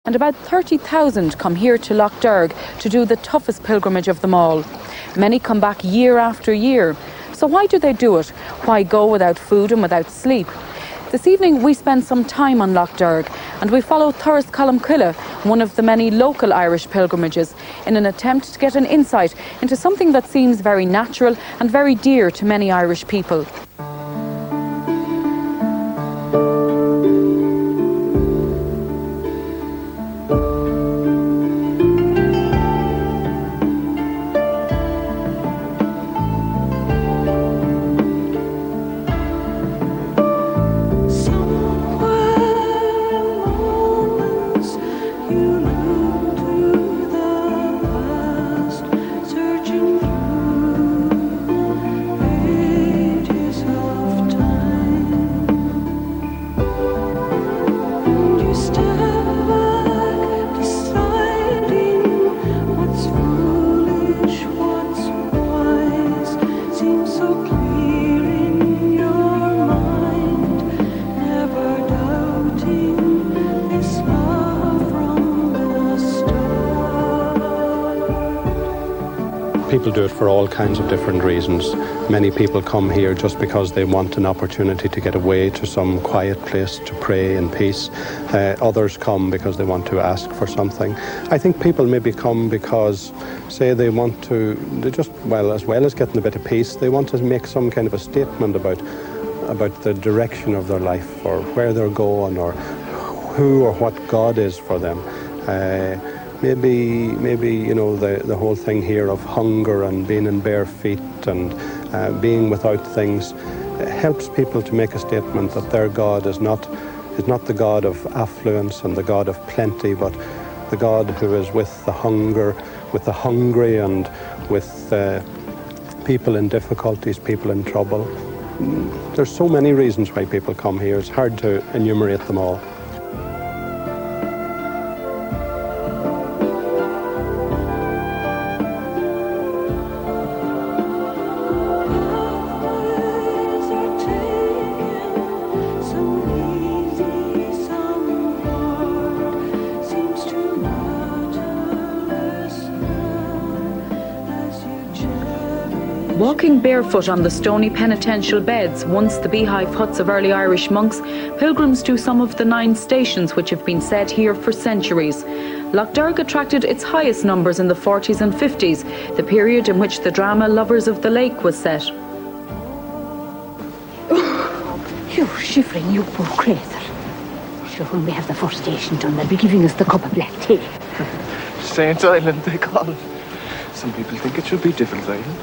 and about 30,000 come here to Lough Derg to do the toughest pilgrimage of them all. Many come back year after year. So why do they do it? Why go without food and without sleep? This evening we spend some time on Lough Derg and we follow Thuras Columcille, one of the many local Irish pilgrimages, in an attempt to get an insight into something that seems very natural and very dear to many Irish people. People do it for all kinds of different reasons. Many people come here just because they want an opportunity to get away to some quiet place to pray in peace. Others come because they want to ask for something. I think people maybe come because, say, they want to, as well as getting a bit of peace, they want to make some kind of a statement about the direction of their life, or where they're going, or who or what God is for them. Maybe the whole thing here of hunger and being in bare feet and being without things helps people to make a statement that their God is not the God of affluence and the God of plenty, but the God who is with the hunger, with the hungry, and with people in difficulties, people in trouble. There's so many reasons why people come here. It's hard to enumerate them all. Walking barefoot on the stony penitential beds, once the beehive huts of early Irish monks, pilgrims do some of the 9 stations which have been set here for centuries. Lough Derg attracted its highest numbers in the 40s and 50s, the period in which the drama Lovers of the Lake was set. You're shivering, you poor creature. Sure, when we have the first station done, they'll be giving us the cup of black tea. Saint Island, they call it. Some people think it should be Devil's Island.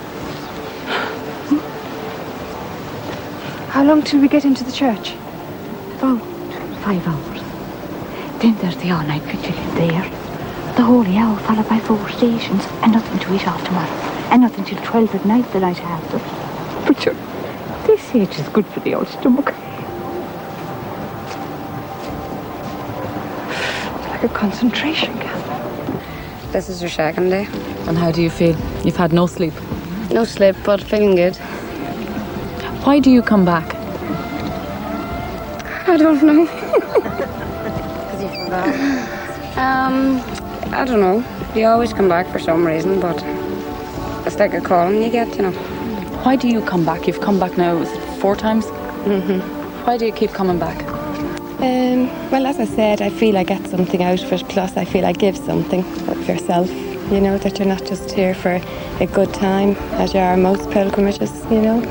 How long till we get into the church? About 5 hours. Then there's the all-night vigil in there. The holy hour followed by 4 stations, and nothing to eat off tomorrow. And nothing till 12 at night the night after. But sure, they say it is good for the old stomach. It's like a concentration camp. This is your second day. And how do you feel? You've had no sleep? No sleep, but feeling good. Why do you come back? I don't know. Because you forgot. I don't know. You always come back for some reason, but it's like a calling you get, you know. Why do you come back? You've come back now, is it 4 times? Mm-hmm. Why do you keep coming back? Well, as I said, I feel I get something out of it, plus I feel I give something of yourself, you know, that you're not just here for a good time, as you are most pilgrimages, you know.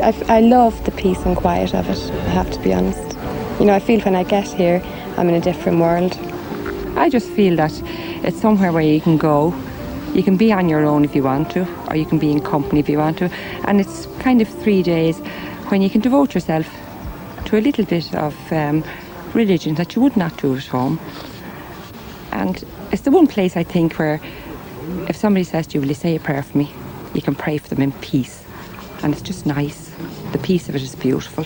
I love the peace and quiet of it, I have to be honest. You know, I feel when I get here, I'm in a different world. I just feel that it's somewhere where you can go. You can be on your own if you want to, or you can be in company if you want to. And it's kind of 3 days when you can devote yourself to a little bit of religion that you would not do at home. And it's the one place, I think, where if somebody says to you, will you say a prayer for me? You can pray for them in peace. And it's just nice. The peace of it is beautiful.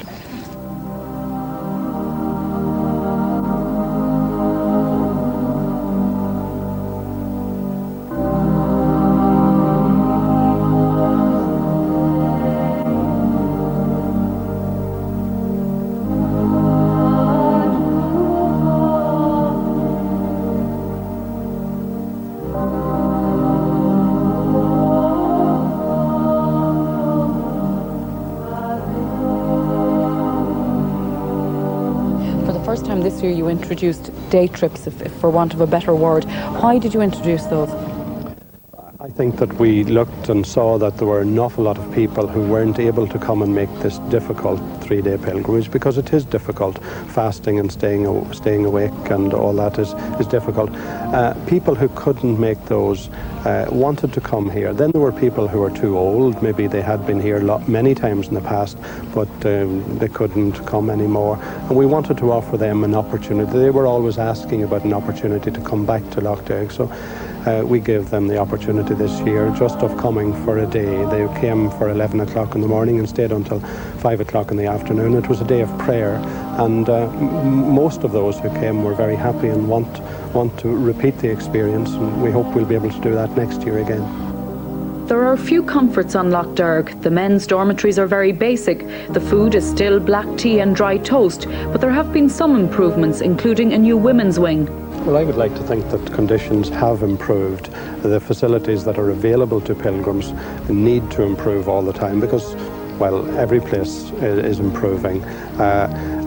year you introduced day trips, if for want of a better word. Why did you introduce those? I think that we looked and saw that there were an awful lot of people who weren't able to come and make this difficult 3-day pilgrimage, because it is difficult. Fasting and staying awake and all that is difficult. People who couldn't make those wanted to come here. Then there were people who were too old. Maybe they had been here many times in the past, but they couldn't come anymore. And we wanted to offer them an opportunity. They were always asking about an opportunity to come back to Lough Derg. So we gave them the opportunity this year just of coming for a day. They came for 11 o'clock in the morning and stayed until 5 o'clock in the afternoon. It was a day of prayer, and most of those who came were very happy and want to repeat the experience, and we hope we'll be able to do that next year again. There are few comforts on Lough Derg. The men's dormitories are very basic. The food is still black tea and dry toast, but there have been some improvements, including a new women's wing. Well, I would like to think that conditions have improved. The facilities that are available to pilgrims need to improve all the time, because, well, every place is improving.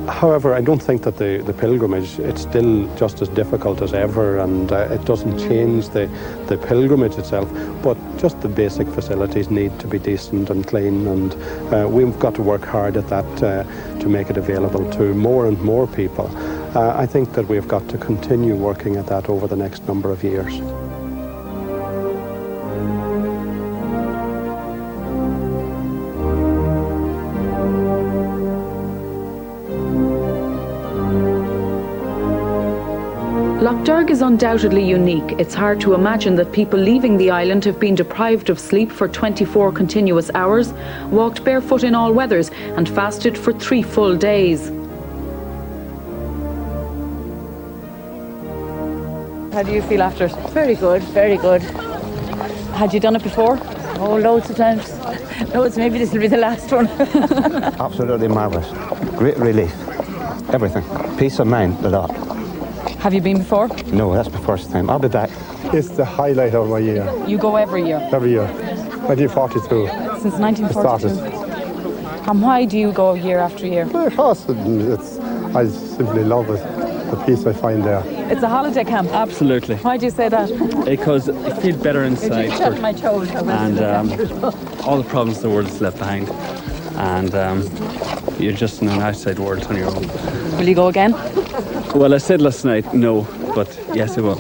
However, I don't think that the pilgrimage, it's still just as difficult as ever, and it doesn't change the pilgrimage itself, but just the basic facilities need to be decent and clean, and we've got to work hard at that to make it available to more and more people. I think that we've got to continue working at that over the next number of years. Lough Derg is undoubtedly unique. It's hard to imagine that people leaving the island have been deprived of sleep for 24 continuous hours, walked barefoot in all weathers, and fasted for 3 full days. How do you feel after it? Very good, very good. Had you done it before? Oh, loads of times. Loads, maybe this will be the last one. Absolutely marvellous. Great relief. Everything. Peace of mind, a lot. Have you been before? No, that's my first time. I'll be back. It's the highlight of my year. You go every year? Every year. 1942. Since 1942? And why do you go year after year? Because I simply love it. The peace I find there. It's a holiday camp? Absolutely. Why do you say that? Because you feel better inside. And all the problems of the world is left behind. And you're just in an outside world on your own. Will you go again? Well, I said last night no, but yes, I will.